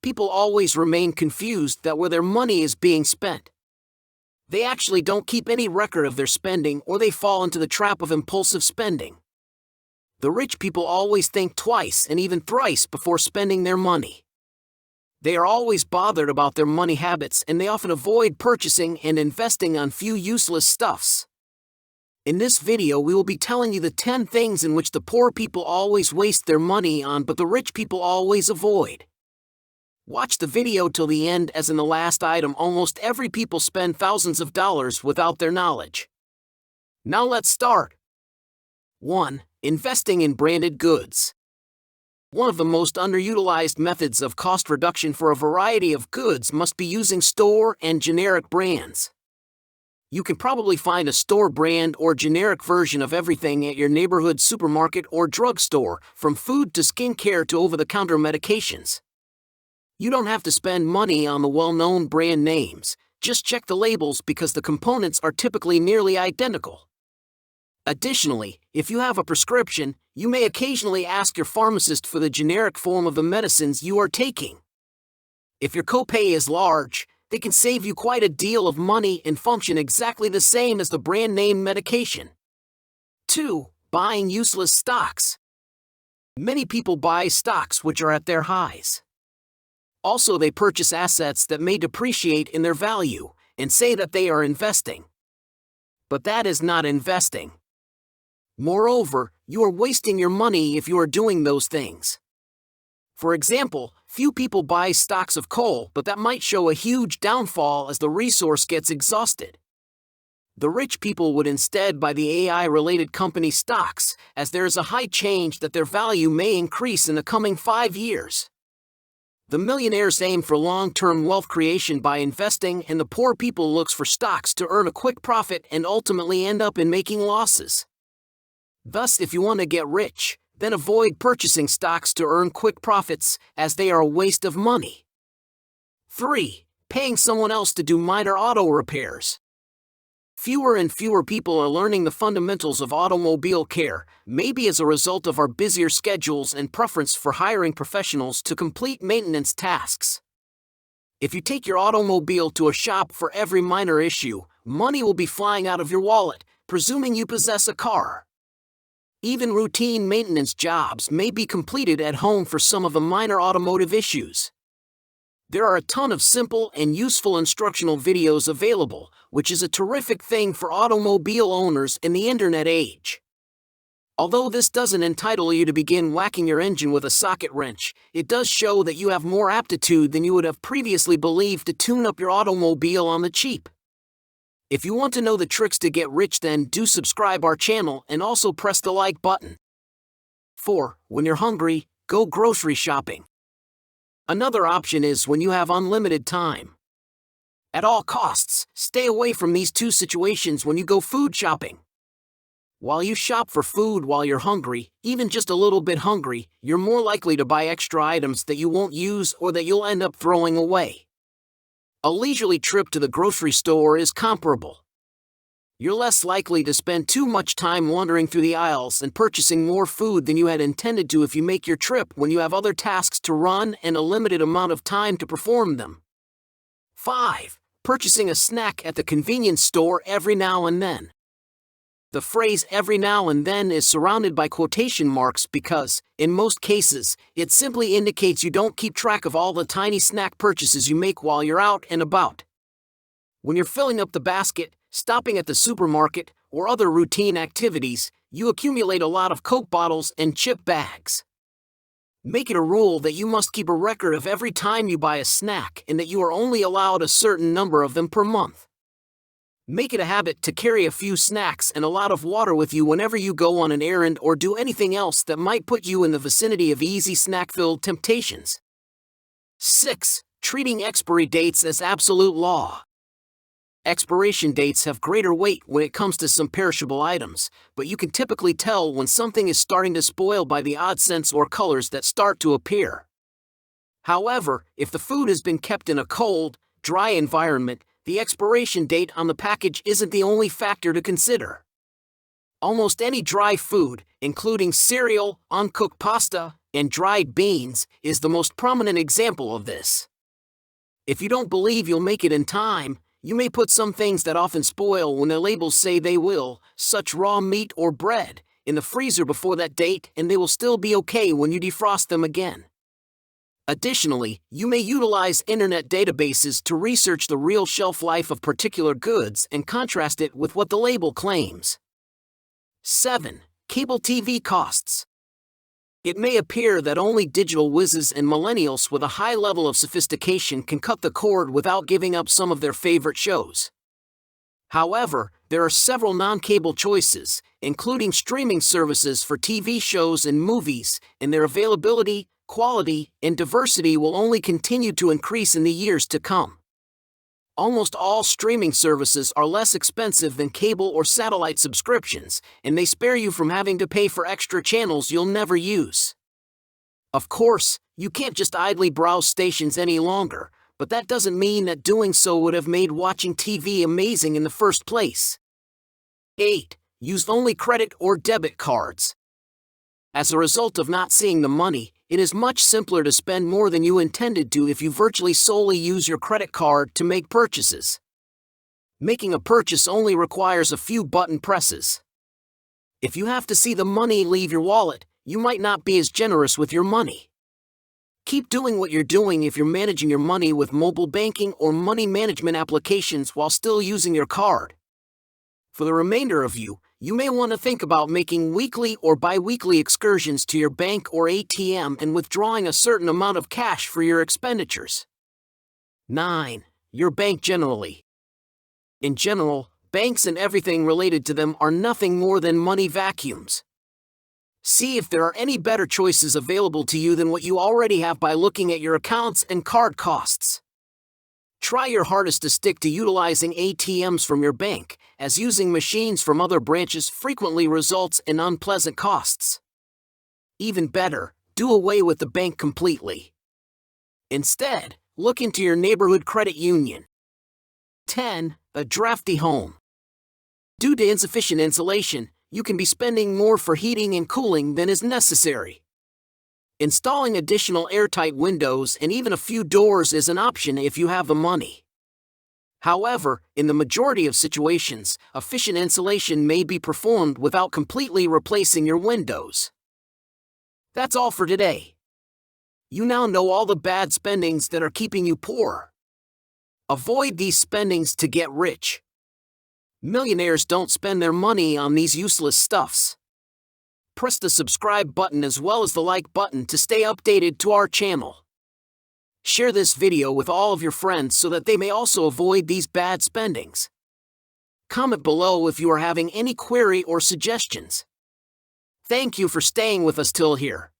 people always remain confused that where their money is being spent. They actually don't keep any record of their spending, or they fall into the trap of impulsive spending. The rich people always think twice and even thrice before spending their money. They are always bothered about their money habits, and they often avoid purchasing and investing on few useless stuffs. In this video, we will be telling you the 10 things in which the poor people always waste their money on but the rich people always avoid. Watch the video till the end, as in the last item, almost every people spend thousands of dollars without their knowledge. Now let's start. 1. Investing in branded goods. One of the most underutilized methods of cost reduction for a variety of goods must be using store and generic brands. You can probably find a store brand or generic version of everything at your neighborhood supermarket or drugstore, from food to skincare to over-the-counter medications. You don't have to spend money on the well-known brand names, just check the labels because the components are typically nearly identical. Additionally, if you have a prescription, you may occasionally ask your pharmacist for the generic form of the medicines you are taking. If your copay is large, they can save you quite a deal of money and function exactly the same as the brand name medication. 2. Buying useless stocks. Many people buy stocks which are at their highs. Also, they purchase assets that may depreciate in their value and say that they are investing. But that is not investing. Moreover, you are wasting your money if you are doing those things. For example, few people buy stocks of coal, but that might show a huge downfall as the resource gets exhausted. The rich people would instead buy the AI-related company stocks, as there is a high chance that their value may increase in the coming 5 years. The millionaires aim for long-term wealth creation by investing, and the poor people looks for stocks to earn a quick profit and ultimately end up in making losses. Thus, if you want to get rich, then avoid purchasing stocks to earn quick profits, as they are a waste of money. 3. Paying someone else to do minor auto repairs. Fewer and fewer people are learning the fundamentals of automobile care, maybe as a result of our busier schedules and preference for hiring professionals to complete maintenance tasks. If you take your automobile to a shop for every minor issue, money will be flying out of your wallet, presuming you possess a car. Even routine maintenance jobs may be completed at home for some of the minor automotive issues. There are a ton of simple and useful instructional videos available, which is a terrific thing for automobile owners in the internet age. Although this doesn't entitle you to begin whacking your engine with a socket wrench, it does show that you have more aptitude than you would have previously believed to tune up your automobile on the cheap. If you want to know the tricks to get rich, then do subscribe our channel and also press the like button. 4. When you're hungry, go grocery shopping. Another option is when you have unlimited time. At all costs, stay away from these two situations when you go food shopping. While you shop for food while you're hungry, even just a little bit hungry, you're more likely to buy extra items that you won't use or that you'll end up throwing away. A leisurely trip to the grocery store is comparable. You're less likely to spend too much time wandering through the aisles and purchasing more food than you had intended to if you make your trip when you have other tasks to run and a limited amount of time to perform them. 5. Purchasing a snack at the convenience store every now and then. The phrase "every now and then" is surrounded by quotation marks because, in most cases, it simply indicates you don't keep track of all the tiny snack purchases you make while you're out and about. When you're filling up the basket, stopping at the supermarket, or other routine activities, you accumulate a lot of Coke bottles and chip bags. Make it a rule that you must keep a record of every time you buy a snack and that you are only allowed a certain number of them per month. Make it a habit to carry a few snacks and a lot of water with you whenever you go on an errand or do anything else that might put you in the vicinity of easy snack-filled temptations. 6. Treating expiry dates as absolute law. Expiration dates have greater weight when it comes to some perishable items, but you can typically tell when something is starting to spoil by the odd scents or colors that start to appear. However, if the food has been kept in a cold, dry environment, the expiration date on the package isn't the only factor to consider. Almost any dry food, including cereal, uncooked pasta, and dried beans is the most prominent example of this. If you don't believe you'll make it in time, you may put some things that often spoil when their labels say they will, such raw meat or bread, in the freezer before that date, and they will still be okay when you defrost them again. Additionally, you may utilize internet databases to research the real shelf life of particular goods and contrast it with what the label claims. 7. Cable TV costs. It may appear that only digital whizzes and millennials with a high level of sophistication can cut the cord without giving up some of their favorite shows. However, there are several non-cable choices, including streaming services for TV shows and movies, and their availability, quality, and diversity will only continue to increase in the years to come. Almost all streaming services are less expensive than cable or satellite subscriptions, and they spare you from having to pay for extra channels you'll never use. Of course, you can't just idly browse stations any longer, but that doesn't mean that doing so would have made watching TV amazing in the first place. 8. Use only credit or debit cards. As a result of not seeing the money, it is much simpler to spend more than you intended to if you virtually solely use your credit card to make purchases. Making a purchase only requires a few button presses. If you have to see the money leave your wallet, you might not be as generous with your money. Keep doing what you're doing if you're managing your money with mobile banking or money management applications while still using your card. For the remainder of you, you may want to think about making weekly or bi-weekly excursions to your bank or ATM and withdrawing a certain amount of cash for your expenditures. 9. Your bank generally. In general, banks and everything related to them are nothing more than money vacuums. See if there are any better choices available to you than what you already have by looking at your accounts and card costs. Try your hardest to stick to utilizing ATMs from your bank, as using machines from other branches frequently results in unpleasant costs. Even better, do away with the bank completely. Instead, look into your neighborhood credit union. 10. A drafty home. Due to insufficient insulation, you can be spending more for heating and cooling than is necessary. Installing additional airtight windows and even a few doors is an option if you have the money. However, in the majority of situations, efficient insulation may be performed without completely replacing your windows. That's all for today. You now know all the bad spendings that are keeping you poor. Avoid these spendings to get rich. Millionaires don't spend their money on these useless stuffs. Press the subscribe button as well as the like button to stay updated to our channel. Share this video with all of your friends so that they may also avoid these bad spendings. Comment below if you are having any query or suggestions. Thank you for staying with us till here.